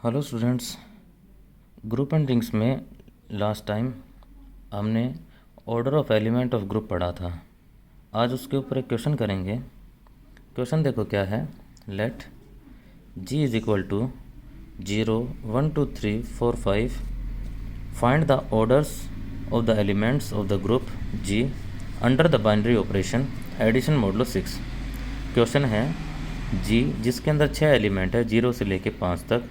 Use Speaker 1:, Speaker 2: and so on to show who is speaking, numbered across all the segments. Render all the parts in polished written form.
Speaker 1: Hello students, group and rings में last time हमने order of element of group पढ़ा था। आज उसके ऊपर एक क्वेश्चन करेंगे। क्वेश्चन देखो क्या है। Let G is equal to 0 1 2 3 4 5 find the orders of the elements of the group G under the binary operation addition modulo 6। Question है जी जिसके अंदर 6 एलिमेंट है 0 से लेके 5 तक,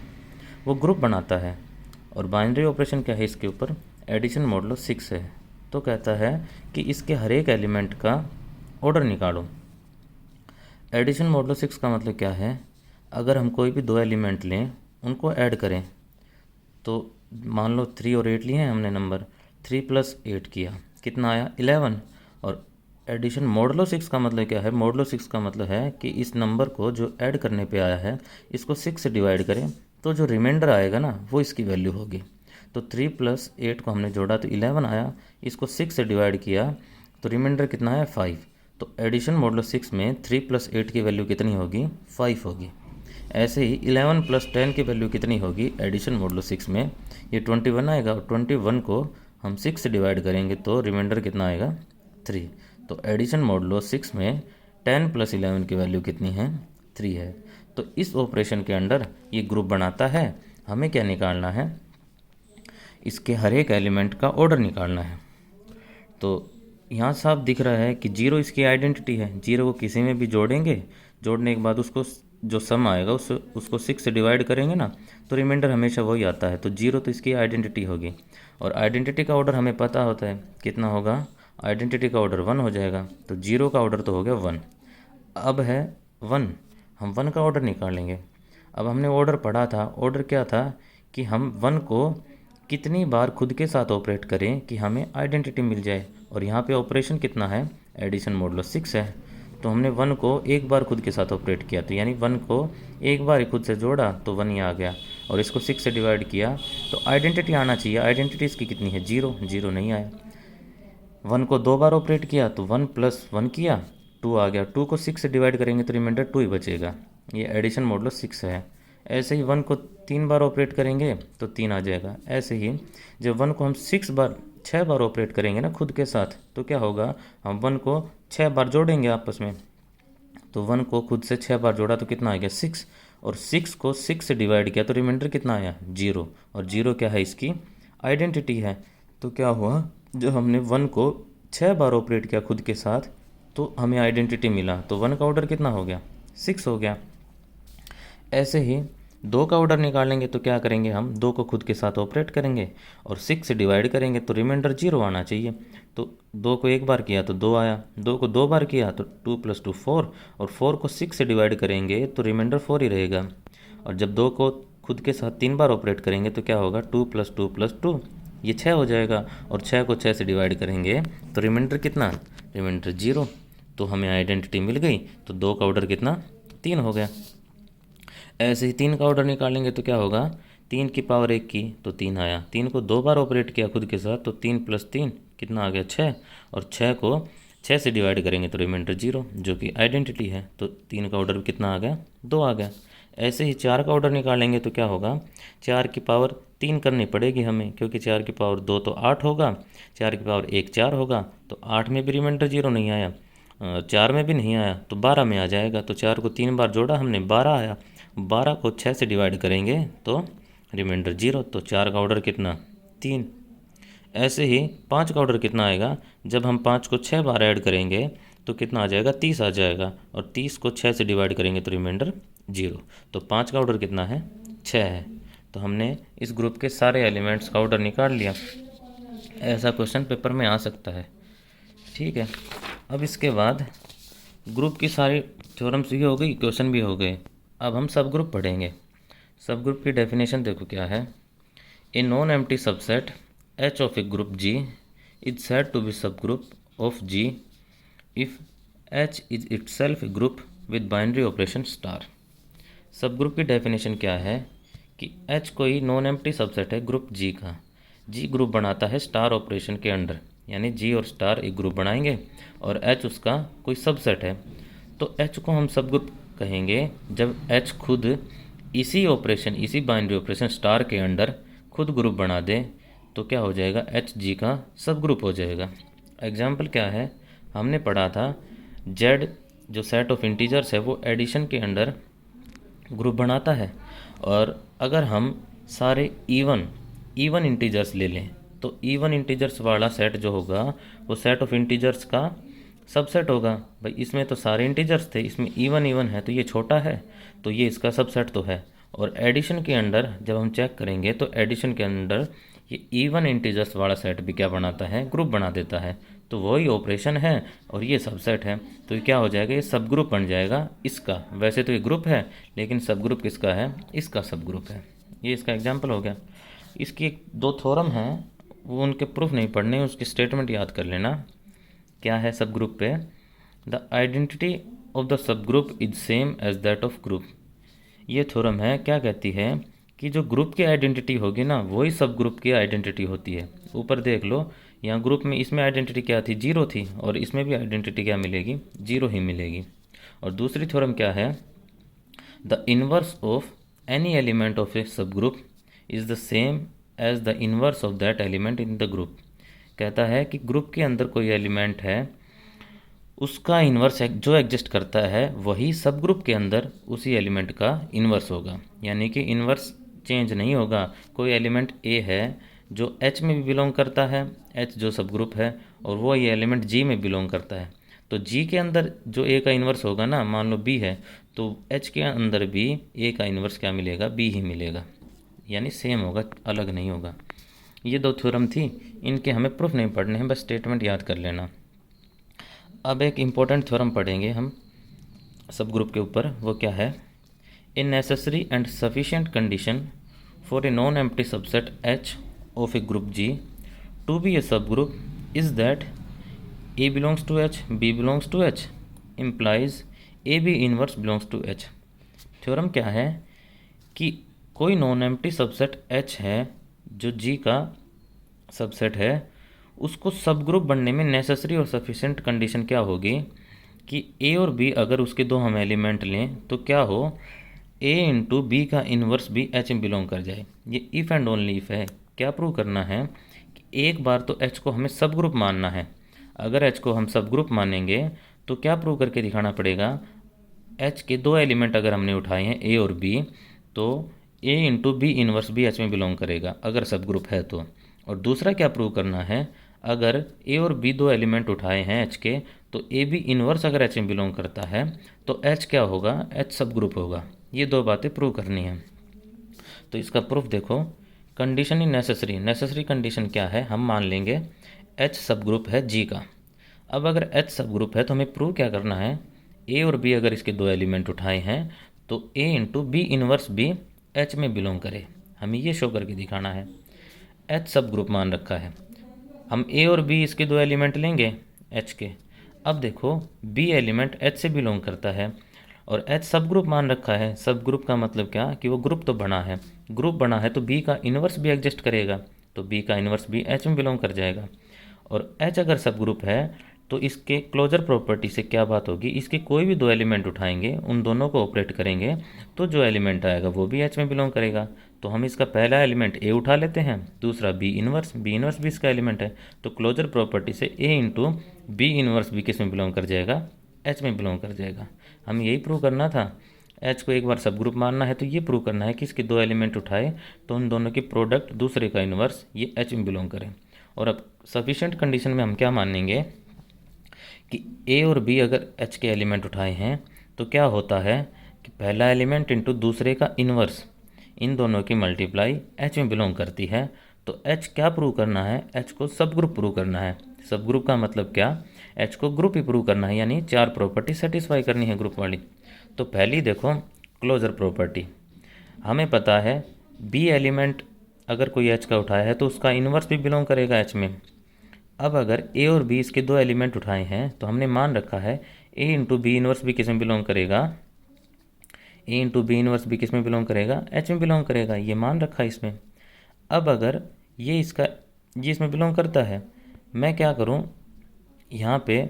Speaker 1: वो ग्रुप बनाता है और बाइनरी ऑपरेशन क्या है इसके ऊपर, एडिशन मॉडुलो 6 है। तो कहता है कि इसके हर एक एलिमेंट का ऑर्डर निकालो। एडिशन मॉडुलो 6 का मतलब क्या है, अगर हम कोई भी दो एलिमेंट लें उनको ऐड करें तो मान लो 3 और 8 लिए हैं हमने, नंबर 3 + 8 किया, कितना आया 11। और एडिशन मॉडुलो 6 का मतलब क्या है, मॉडुलो 6 का मतलब है कि इस नंबर को जो ऐड करने पे आया है इसको 6 से डिवाइड करें तो जो रिमाइंडर आएगा ना वो इसकी वैल्यू होगी। तो 3 + 8 को हमने जोड़ा तो 11 आया, इसको 6 से डिवाइड किया तो रिमाइंडर कितना आया 5। तो एडिशन मॉडुलो 6 में 3 + 8 की वैल्यू कितनी होगी, 5 होगी। ऐसे ही 11 + 10 की वैल्यू कितनी होगी एडिशन मॉडुलो 6 में, ये 21 आएगा और 21 को हम 6 से डिवाइड करेंगे तो रिमाइंडर कितना आएगा 3। तो एडिशन मॉडुलो 6 में 10 + 11 की वैल्यू कितनी है, 3 है। तो इस ऑपरेशन के अंडर ये ग्रुप बनाता है। हमें क्या निकालना है, इसके हर एक एलिमेंट का ऑर्डर निकालना है। तो यहाँ साफ दिख रहा है कि 0 इसकी आइडेंटिटी है, 0 को किसी में भी जोड़ेंगे, जोड़ने के बाद उसको जो सम आएगा उसको 6 से डिवाइड करेंगे ना तो रिमाइंडर हमेशा वही आता है। तो 0 तो इसकी आइडेंटिटी होगी और आइडेंटिटी का ऑर्डर हमें पता होता है कितना होगा, आइडेंटिटी का ऑर्डर 1 हो जाएगा। तो 0 का ऑर्डर तो हो गया 1, अब है 1, हम 1 का ऑर्डर निकालेंगे। अब हमने ऑर्डर पढ़ा था, ऑर्डर क्या था कि हम 1 को कितनी बार खुद के साथ ऑपरेट करें कि हमें आइडेंटिटी मिल जाए। और यहाँ पे ऑपरेशन कितना है, एडिशन मॉडुलो 6 है। तो हमने 1 को एक बार खुद के साथ ऑपरेट किया, तो यानी 1 को एक बार ही खुद से जोड़ा तो 1 ही आ गया और इसको 6 से डिवाइड किया तो आइडेंटिटी आना चाहिए। आइडेंटिटी इसकी कितनी है, 0, 0 नहीं आया। 1 को 2 बार ऑपरेट किया तो 1 + 1 किया, 2 आ गया। 2 को 6 से डिवाइड करेंगे तो रिमाइंडर 2 ही बचेगा। ये एडिशन मॉडुलो 6 है। ऐसे ही 1 को 3 बार ऑपरेट करेंगे तो 3 आ जाएगा। ऐसे ही जब 1 को हम 6 बार ऑपरेट करेंगे ना खुद के साथ तो क्या होगा, हम 1 को 6 बार जोड़ेंगे आपस में। तो 1 को खुद से 6 बार जोड़ा तो कितना आ गया 6, और 6 को 6 से डिवाइड किया तो रिमाइंडर कितना आया 0। और 0 क्या है, इसकी आइडेंटिटी है। तो क्या हुआ, जब हमने 1 को 6 बार ऑपरेट किया खुद के साथ तो हमें आइडेंटिटी मिला, तो 1 का ऑर्डर कितना हो गया 6 हो गया। ऐसे ही 2 का ऑर्डर निकालेंगे तो क्या करेंगे, हम 2 को खुद के साथ ऑपरेट करेंगे और 6 से डिवाइड करेंगे तो रिमाइंडर 0 आना चाहिए। तो 2 को एक बार किया तो 2 आया, 2 को 2 बार किया तो 2 + 2 4, और 4 को 6 से डिवाइड करेंगे तो रिमाइंडर 4 ही रहेगा। और जब 2 को खुद के साथ 3 बार ऑपरेट करेंगे तो क्या होगा, 2 + 2 + 2, ये 6 हो जाएगा। और 6 को 6 से डिवाइड करेंगे तो रिमाइंडर कितना, रिमाइंडर 0। तो हमें आइडेंटिटी मिल गई। तो 2 का ऑर्डर कितना, 3 हो गया। ऐसे ही 3 का ऑर्डर निकालेंगे तो क्या होगा, 3 की पावर 1 की तो 3 आया। 3 को 2 बार ऑपरेट किया खुद के साथ तो 3 + 3 कितना आ गया 6, और 6 को 6 से डिवाइड करेंगे तो रिमाइंडर 0 जो कि आइडेंटिटी है। तो 3 का ऑर्डर कितना आ गया, 2 आ गया। ऐसे ही 4 का ऑर्डर निकालेंगे तो क्या होगा, 4 की पावर 3 करनी पड़ेगी हमें, क्योंकि 4 की पावर 2 तो 8 होगा, 4 की पावर 1 4 होगा। तो 8 में भी रिमाइंडर 0 नहीं आया, 4 में भी नहीं आया तो 12 में आ जाएगा। तो 4 को 3 बार जोड़ा हमने, 12 आया। 12 को 6 से डिवाइड करेंगे तो रिमाइंडर 0। तो 4 का ऑर्डर कितना, 3। ऐसे ही 5 का ऑर्डर कितना आएगा, जब हम 5 को 6 बार ऐड करेंगे तो कितना आ जाएगा, 30 आ जाएगा। और 30 को 6 से डिवाइड करेंगे तो रिमाइंडर 0। तो 5 का ऑर्डर कितना है, 6 है। तो हमने इस ग्रुप के सारे एलिमेंट्स का ऑर्डर निकाल लिया। ऐसा क्वेश्चन पेपर में आ सकता है, ठीक है। अब इसके बाद ग्रुप की सारी थ्योरम्स भी हो गई, क्वेश्चन भी हो गए। अब हम सब ग्रुप पढ़ेंगे। सब ग्रुप की डेफिनेशन देखो क्या है। A non empty subset H of a group G is said to be subgroup of G if H is itself a group with binary operation star. Subgroup की definition क्या है कि H कोई non empty subset है group G का। G group बनाता है star operation के अंडर, यानी जी और स्टार एक ग्रुप बनाएंगे और एच उसका कोई सबसेट है। तो एच को हम सब ग्रुप कहेंगे जब एच खुद इसी बाइनरी ऑपरेशन स्टार के अंडर खुद ग्रुप बना दे तो क्या हो जाएगा, एच जी का सब ग्रुप हो जाएगा। एग्जाम्पल क्या है, हमने पढ़ा था जेड जो सेट ऑफ इंटीजर्स है वो एडिशन के अंडर ग्रुप बनाता है, और अगर हम सारे इवन इंटीजर्स ले लें तो इवन इंटीजर्स वाला सेट जो होगा वो सेट ऑफ इंटीजर्स का सबसेट होगा। भाई इसमें तो सारे इंटीजर्स थे, इसमें इवन है तो ये छोटा है, तो ये इसका सबसेट तो है। और एडिशन के अंडर जब हम चेक करेंगे तो एडिशन के अंडर ये इवन इंटीजर्स वाला सेट भी क्या बनाता है, ग्रुप बना देता है। तो वही ऑपरेशन है और ये सबसेट है, तो ये क्या हो जाएगा, ये सब ग्रुप बन जाएगा इसका। वैसे तो ये ग्रुप है लेकिन सब ग्रुप किसका है, इसका सब ग्रुप है। ये इसका एग्जाम्पल हो गया। इसकी एक दो थ्योरम हैं, वो उनके प्रूफ नहीं पढ़ने, उसकी स्टेटमेंट याद कर लेना। क्या है सब ग्रुप पे, the identity of the subgroup is same as that of group. ये थ्योरम है, क्या कहती है कि जो ग्रुप की आइडेंटिटी होगी ना वही सब ग्रुप की आइडेंटिटी होती है। ऊपर देख लो, यहाँ ग्रुप में इसमें आइडेंटिटी क्या थी, जीरो थी, और इसमें भी आइडेंटिटी क्या मिलेगी, जीरो ही मिलेगी। और दूसरी थ्योरम क्या है, the inverse of any element of a subgroup is the same as the inverse of that element in the group. कहता है कि ग्रुप के अंदर कोई एलिमेंट है, उसका इन्वर्स जो एग्जिस्ट करता है वही सब ग्रुप के अंदर उसी एलिमेंट का इन्वर्स होगा। यानी कि इन्वर्स चेंज नहीं होगा। कोई एलिमेंट ए है जो एच में भी बिलोंग करता है, एच जो सब ग्रुप है, और वो ये एलिमेंट जी में बिलोंग करता है, तो जी के अंदर जो ए का इन्वर्स होगा ना, मान लो बी है, तो एच के अंदर भी ए का इन्वर्स क्या मिलेगा, बी ही मिलेगा। यानी सेम होगा, अलग नहीं होगा। ये दो थ्योरम थी, इनके हमें प्रूफ नहीं पढ़ने हैं, बस स्टेटमेंट याद कर लेना। अब एक इम्पोर्टेंट थ्योरम पढ़ेंगे हम सब ग्रुप के ऊपर, वो क्या है, a necessary and sufficient condition for a non empty subset H of a group G to be a subgroup is that A belongs to H, B belongs to H, implies A B inverse belongs to H. Theorem क्या है कि कोई non empty subset H है जो जी का subset है, उसको सब ग्रुप बनने में नेसेसरी और सफिशिएंट कंडीशन क्या होगी कि ए और बी अगर उसके दो हम एलिमेंट लें तो क्या हो, ए इंटू बी का इन्वर्स भी एच में बिलोंग कर जाए। ये इफ़ एंड ओनली इफ़ है। क्या प्रूव करना है कि एक बार तो एच को हमें सब ग्रुप मानना है। अगर एच को हम सब ग्रुप मानेंगे तो क्या प्रूव करके दिखाना पड़ेगा, एच के दो एलिमेंट अगर हमने उठाए हैं ए और बी, तो ए इंटू बी इन्वर्स भी एच में बिलोंग करेगा अगर सब ग्रुप है तो। और दूसरा क्या प्रूव करना है, अगर ए और बी दो एलिमेंट उठाए हैं एच के, तो ए बी इन्वर्स अगर एच में बिलोंग करता है तो एच क्या होगा, एच सब ग्रुप होगा। ये दो बातें प्रूव करनी है। तो इसका प्रूफ देखो, condition in necessary, necessary condition क्या है, हम मान लेंगे एच सब ग्रुप है जी का। अब अगर एच सब ग्रुप है तो हमें प्रूव क्या करना है, ए और बी अगर इसके दो एलिमेंट उठाए हैं तो ए इंटू बी इन्वर्स भी एच में बिलोंग करे। हमें ये शो करके दिखाना है। एच सब ग्रुप मान रखा है, हम ए और बी इसके दो एलिमेंट लेंगे एच के। अब देखो बी एलिमेंट एच से बिलोंग करता है और एच सब ग्रुप मान रखा है। सब ग्रुप का मतलब क्या कि वो ग्रुप तो बना है, ग्रुप बना है तो बी का इन्वर्स भी एग्जिस्ट करेगा, तो बी का इन्वर्स भी एच में बिलोंग कर जाएगा। और एच अगर सब ग्रुप है तो इसके क्लोजर प्रॉपर्टी से क्या बात होगी, इसके कोई भी दो एलिमेंट उठाएंगे, उन दोनों को ऑपरेट करेंगे तो जो एलिमेंट आएगा वो भी एच में बिलोंग करेगा। तो हम इसका पहला एलिमेंट ए उठा लेते हैं, दूसरा बी इन्वर्स भी इसका एलिमेंट है, तो क्लोजर प्रॉपर्टी से ए इंटू बी इन्वर्स भी किस में बिलोंग कर जाएगा, एच में बिलोंग कर जाएगा। हमें यही प्रूव करना था। एच को एक बार सब ग्रुप मानना है तो ये प्रूव करना है कि इसके दो एलिमेंट उठाए तो उन दोनों की प्रोडक्ट दूसरे का इन्वर्स ये एच में बिलोंग करें। और अब सफिशिएंट कंडीशन में हम क्या मानेंगे कि ए और बी अगर एच के एलिमेंट उठाए हैं तो क्या होता है कि पहला एलिमेंट इंटू दूसरे का इन्वर्स, इन दोनों की मल्टीप्लाई एच में बिलोंग करती है। तो एच क्या प्रूव करना है, एच को सब ग्रुप प्रूव करना है। सब ग्रुप का मतलब क्या, एच को ग्रुप ही प्रूव करना है, यानी चार प्रॉपर्टी सेटिस्फाई करनी है ग्रुप वाली। तो पहली देखो क्लोजर प्रॉपर्टी, हमें पता है बी एलिमेंट अगर कोई एच का उठाया है तो उसका इन्वर्स भी बिलोंग करेगा एच में। अब अगर ए और बी इसके दो एलिमेंट उठाए हैं तो हमने मान रखा है ए इंटू बी इन्वर्स भी किस में बिलोंग करेगा, ए इंटू बी इन्वर्स भी किस में बिलोंग करेगा, एच में बिलोंग करेगा, ये मान रखा है इसमें। अब अगर ये इसमें बिलोंग करता है, मैं क्या करूं, यहाँ पे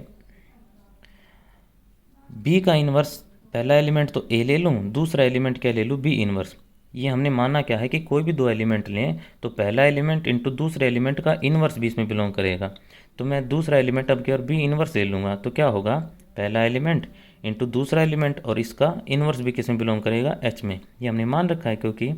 Speaker 1: बी का इन्वर्स पहला एलिमेंट तो ए ले लूँ, दूसरा एलिमेंट क्या ले लूँ, बी इनवर्स। ये हमने माना क्या है कि कोई भी दो एलिमेंट लें तो पहला एलिमेंट इंटू दूसरे एलिमेंट का इन्वर्स भी इसमें बिलोंग करेगा। तो मैं दूसरा एलिमेंट अब क्या और बी इन्वर्स ले लूँगा तो क्या होगा, पहला एलिमेंट इंटू दूसरा एलिमेंट और इसका इन्वर्स भी किस में बिलोंग करेगा, एच में। ये हमने मान रखा है क्योंकि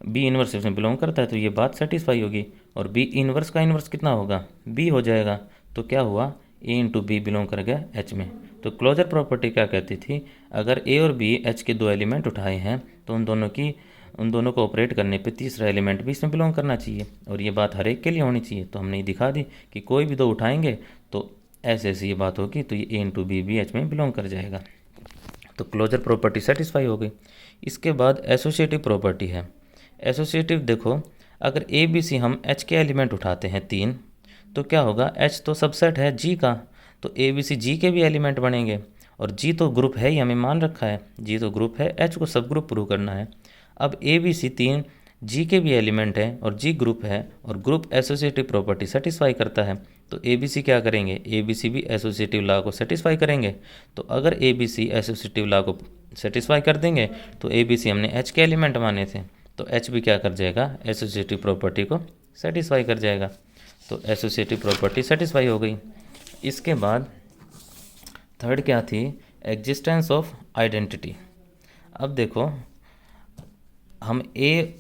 Speaker 1: बी इन्वर्स इसमें बिलोंग करता है, तो ये बात सेटिस्फाई होगी। और बी इन्वर्स का इन्वर्स कितना होगा, बी हो जाएगा। तो क्या हुआ, ए इंटू बी बिलोंग कर गया एच में। तो क्लोजर प्रॉपर्टी क्या कहती थी, अगर ए और बी एच के दो एलिमेंट उठाए हैं तो उन दोनों को ऑपरेट करने पे तीसरा एलिमेंट भी इसमें बिलोंग करना चाहिए। और ये बात हर एक के लिए होनी चाहिए। तो हमने दिखा दी कि कोई भी दो उठाएंगे तो ऐसे ऐसी ये बात होगी, तो ये ए इंटू बी भी एच में बिलोंग कर जाएगा। तो क्लोजर प्रॉपर्टी सेटिस्फाई हो गई। इसके बाद एसोसिएटिव प्रॉपर्टी है। एसोसिएटिव देखो, अगर ए बी सी हम एच के एलिमेंट उठाते हैं 3, तो क्या होगा, एच तो सबसेट है जी का, तो ए बी सी जी के भी एलिमेंट बनेंगे। और जी तो ग्रुप है ही, हमें मान रखा है जी तो ग्रुप है, एच को सब ग्रुप प्रूव करना है। अब ए बी सी 3 जी के भी एलिमेंट है और जी ग्रुप है और ग्रुप एसोसिएटिव प्रॉपर्टी सेटिस्फाई करता है। तो ए बी सी क्या करेंगे, ए बी सी भी एसोसिएटिव लॉ को सेटिस्फाई करेंगे। तो अगर A B C associative law को सेटिस्फाई कर देंगे तो ए बी सी हमने एच के एलिमेंट माने थे, तो एच भी क्या कर जाएगा, एसोसिएटिव प्रॉपर्टी को सेटिस्फाई कर जाएगा। तो एसोसिएटिव प्रॉपर्टी सेटिस्फाई हो गई। इसके बाद थर्ड क्या थी, एग्जिस्टेंस ऑफ आइडेंटिटी। अब देखो, हम ए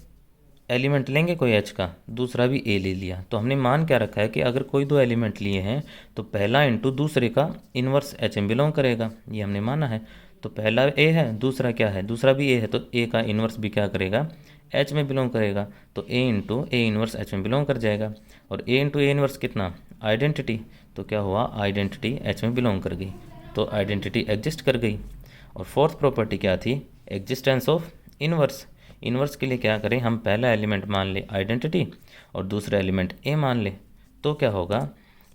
Speaker 1: एलिमेंट लेंगे कोई एच का, दूसरा भी ए ले लिया, तो हमने मान क्या रखा है कि अगर कोई दो एलिमेंट लिए हैं तो पहला इंटू दूसरे का इन्वर्स एच में बिलोंग करेगा, ये हमने माना है। तो पहला ए है, दूसरा क्या है, दूसरा भी ए है, तो ए का इन्वर्स भी क्या करेगा, एच में बिलोंग करेगा। तो ए इंटू ए इन्वर्स एच में बिलोंग कर जाएगा। और ए इंटू ए इन्वर्स कितना, आइडेंटिटी, तो क्या हुआ, आइडेंटिटी एच में बिलोंग कर गई, तो आइडेंटिटी एग्जिस्ट कर गई। और फोर्थ प्रॉपर्टी क्या थी, एग्जिस्टेंस ऑफ इन्वर्स। इन्वर्स के लिए क्या करें, हम पहला एलिमेंट मान ले आइडेंटिटी और दूसरा एलिमेंट ए मान ले, तो क्या होगा,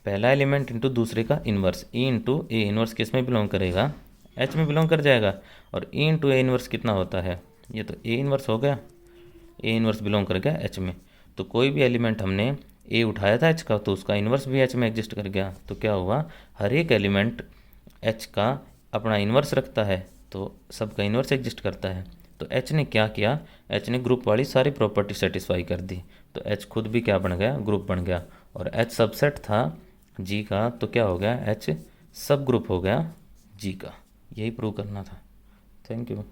Speaker 1: पहला एलिमेंट इंटू दूसरे का inverse, E into A inverse किस में बिलोंग करेगा, एच में बिलोंग कर जाएगा। और ई इंटू ए इन्वर्स कितना होता है, ये तो ए इन्वर्स हो गया, ए इन्वर्स बिलोंग कर गया एच में। तो कोई भी एलिमेंट हमने ए उठाया था एच का, तो उसका इन्वर्स भी एच में एग्जिस्ट कर गया। तो क्या हुआ, हर एक एलिमेंट एच का अपना इन्वर्स रखता है, तो सबका इन्वर्स एग्जिस्ट करता है। तो एच ने क्या किया, एच ने ग्रुप वाली सारी प्रॉपर्टी सेटिस्फाई कर दी, तो एच खुद भी क्या बन गया, ग्रुप बन गया। और एच सबसेट था जी का, तो क्या हो गया, एच सब ग्रुप हो गया जी का। यही प्रूव करना था। Thank you.